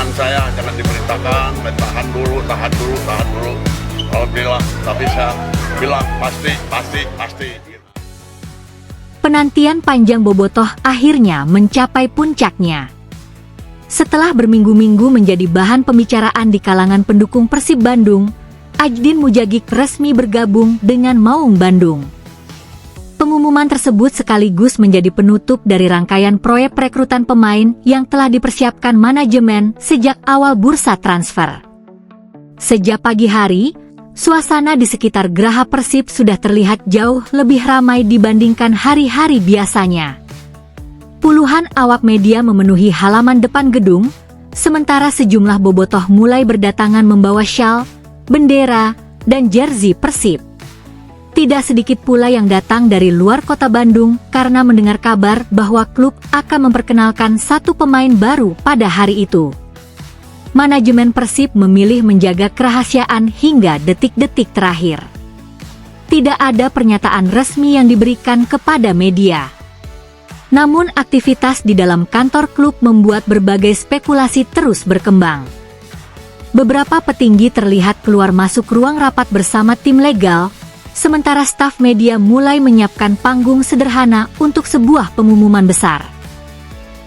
tangan saya jangan diberitakan, tahan dulu. Alhamdulillah, tapi saya bilang pasti. Penantian panjang Bobotoh akhirnya mencapai puncaknya. Setelah berminggu-minggu menjadi bahan pembicaraan di kalangan pendukung Persib Bandung, Ajdin Mujagik resmi bergabung dengan Maung Bandung. Pengumuman tersebut sekaligus menjadi penutup dari rangkaian proyek perekrutan pemain yang telah dipersiapkan manajemen sejak awal bursa transfer. Sejak pagi hari, suasana di sekitar Geraha Persib sudah terlihat jauh lebih ramai dibandingkan hari-hari biasanya. Puluhan awak media memenuhi halaman depan gedung, sementara sejumlah bobotoh mulai berdatangan membawa syal, bendera, dan jersey Persib. Tidak sedikit pula yang datang dari luar kota Bandung karena mendengar kabar bahwa klub akan memperkenalkan satu pemain baru pada hari itu. Manajemen Persib memilih menjaga kerahasiaan hingga detik-detik terakhir. Tidak ada pernyataan resmi yang diberikan kepada media. Namun aktivitas di dalam kantor klub membuat berbagai spekulasi terus berkembang. Beberapa petinggi terlihat keluar masuk ruang rapat bersama tim legal, sementara staf media mulai menyiapkan panggung sederhana untuk sebuah pengumuman besar.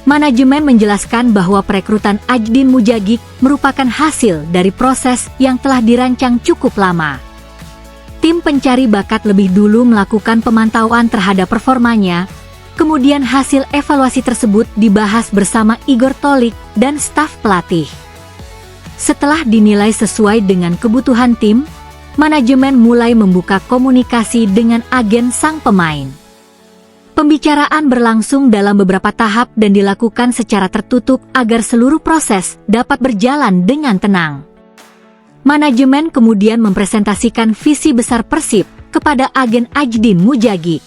Manajemen menjelaskan bahwa perekrutan Ajdin Mujagik merupakan hasil dari proses yang telah dirancang cukup lama. Tim pencari bakat lebih dulu melakukan pemantauan terhadap performanya, kemudian hasil evaluasi tersebut dibahas bersama Igor Tolik dan staf pelatih. Setelah dinilai sesuai dengan kebutuhan tim, manajemen mulai membuka komunikasi dengan agen sang pemain. Pembicaraan berlangsung dalam beberapa tahap dan dilakukan secara tertutup agar seluruh proses dapat berjalan dengan tenang. Manajemen kemudian mempresentasikan visi besar Persib kepada agen Ajdin Mujagik.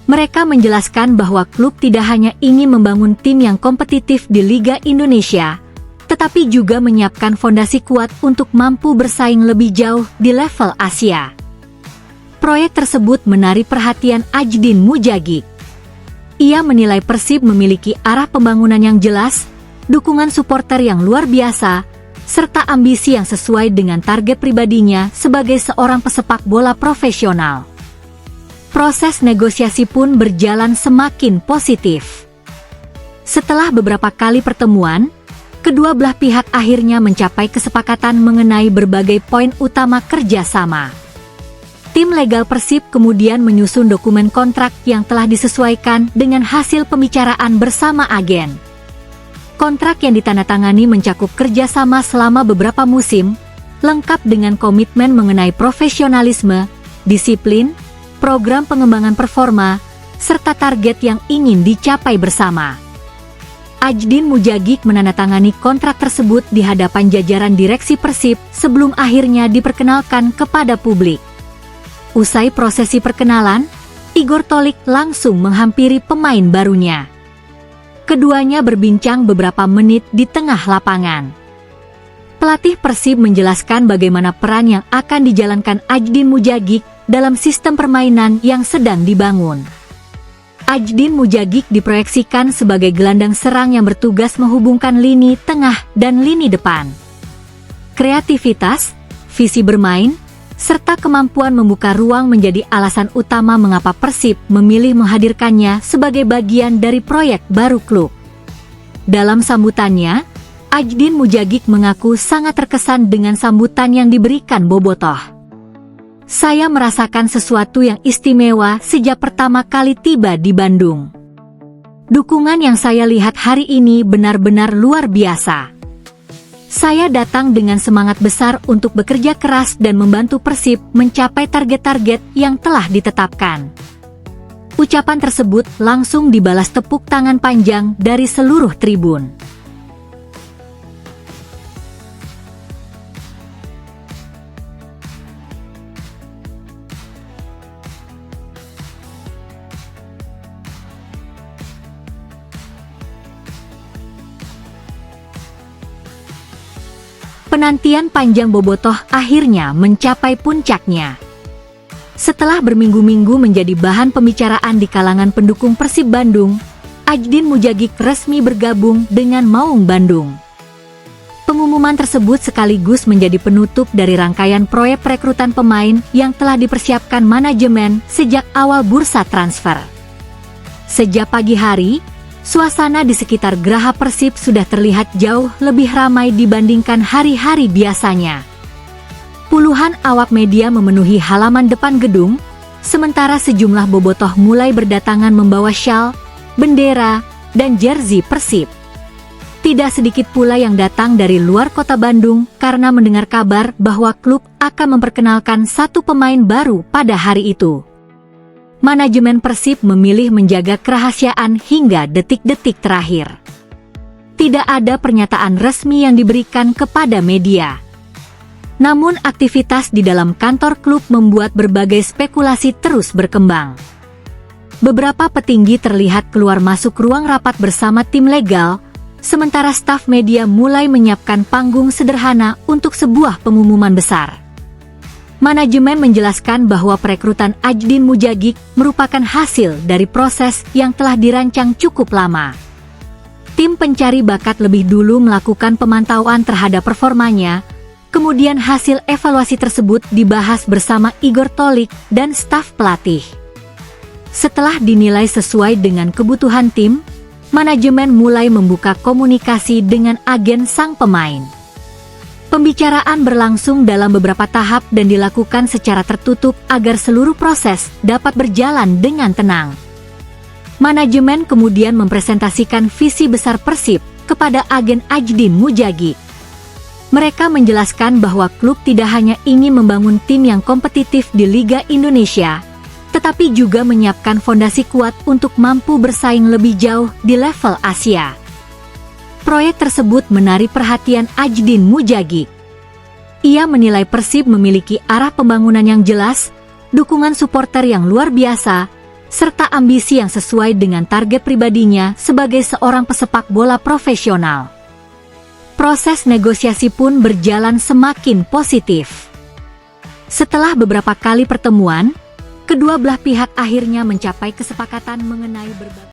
Mereka menjelaskan bahwa klub tidak hanya ingin membangun tim yang kompetitif di Liga Indonesia, tetapi juga menyiapkan fondasi kuat untuk mampu bersaing lebih jauh di level Asia. Proyek tersebut menarik perhatian Ajdin Mujagik. Ia menilai Persib memiliki arah pembangunan yang jelas, dukungan supporter yang luar biasa, serta ambisi yang sesuai dengan target pribadinya sebagai seorang pesepak bola profesional. Proses negosiasi pun berjalan semakin positif. Setelah beberapa kali pertemuan, kedua belah pihak akhirnya mencapai kesepakatan mengenai berbagai poin utama kerjasama. Tim legal Persib kemudian menyusun dokumen kontrak yang telah disesuaikan dengan hasil pembicaraan bersama agen. Kontrak yang ditandatangani mencakup kerjasama selama beberapa musim, lengkap dengan komitmen mengenai profesionalisme, disiplin, program pengembangan performa, serta target yang ingin dicapai bersama. Ajdin Mujagik menandatangani kontrak tersebut di hadapan jajaran direksi Persib sebelum akhirnya diperkenalkan kepada publik. Usai prosesi perkenalan, Igor Tolik langsung menghampiri pemain barunya. Keduanya berbincang beberapa menit di tengah lapangan. Pelatih Persib menjelaskan bagaimana peran yang akan dijalankan Ajdin Mujagik dalam sistem permainan yang sedang dibangun. Ajdin Mujagik diproyeksikan sebagai gelandang serang yang bertugas menghubungkan lini tengah dan lini depan. Kreativitas, visi bermain, serta kemampuan membuka ruang menjadi alasan utama mengapa Persib memilih menghadirkannya sebagai bagian dari proyek baru klub. Dalam sambutannya, Ajdin Mujagik mengaku sangat terkesan dengan sambutan yang diberikan bobotoh. Saya merasakan sesuatu yang istimewa sejak pertama kali tiba di Bandung. Dukungan yang saya lihat hari ini benar-benar luar biasa. Saya datang dengan semangat besar untuk bekerja keras dan membantu Persib mencapai target-target yang telah ditetapkan. Ucapan tersebut langsung dibalas tepuk tangan panjang dari seluruh tribun. Penantian panjang bobotoh akhirnya mencapai puncaknya. Setelah berminggu-minggu menjadi bahan pembicaraan di kalangan pendukung Persib Bandung, Ajdin Mujagik resmi bergabung dengan Maung Bandung. Pengumuman tersebut sekaligus menjadi penutup dari rangkaian proyek perekrutan pemain yang telah dipersiapkan manajemen sejak awal bursa transfer. Sejak pagi hari, suasana di sekitar Geraha Persib sudah terlihat jauh lebih ramai dibandingkan hari-hari biasanya. Puluhan awak media memenuhi halaman depan gedung, sementara sejumlah bobotoh mulai berdatangan membawa syal, bendera, dan jersey Persib. Tidak sedikit pula yang datang dari luar kota Bandung karena mendengar kabar bahwa klub akan memperkenalkan satu pemain baru pada hari itu. Manajemen Persib memilih menjaga kerahasiaan hingga detik-detik terakhir. Tidak ada pernyataan resmi yang diberikan kepada media. Namun aktivitas di dalam kantor klub membuat berbagai spekulasi terus berkembang. Beberapa petinggi terlihat keluar masuk ruang rapat bersama tim legal, sementara staf media mulai menyiapkan panggung sederhana untuk sebuah pengumuman besar. Manajemen menjelaskan bahwa perekrutan Ajdin Mujagik merupakan hasil dari proses yang telah dirancang cukup lama. Tim pencari bakat lebih dulu melakukan pemantauan terhadap performanya, kemudian hasil evaluasi tersebut dibahas bersama Igor Tolik dan staf pelatih. Setelah dinilai sesuai dengan kebutuhan tim, manajemen mulai membuka komunikasi dengan agen sang pemain. Pembicaraan berlangsung dalam beberapa tahap dan dilakukan secara tertutup agar seluruh proses dapat berjalan dengan tenang. Manajemen kemudian mempresentasikan visi besar Persib kepada agen Ajdin Mujagik. Mereka menjelaskan bahwa klub tidak hanya ingin membangun tim yang kompetitif di Liga Indonesia, tetapi juga menyiapkan fondasi kuat untuk mampu bersaing lebih jauh di level Asia. Proyek tersebut menarik perhatian Ajdin Mujagik. Ia menilai Persib memiliki arah pembangunan yang jelas, dukungan supporter yang luar biasa, serta ambisi yang sesuai dengan target pribadinya sebagai seorang pesepak bola profesional. Proses negosiasi pun berjalan semakin positif. Setelah beberapa kali pertemuan, kedua belah pihak akhirnya mencapai kesepakatan mengenai berbagai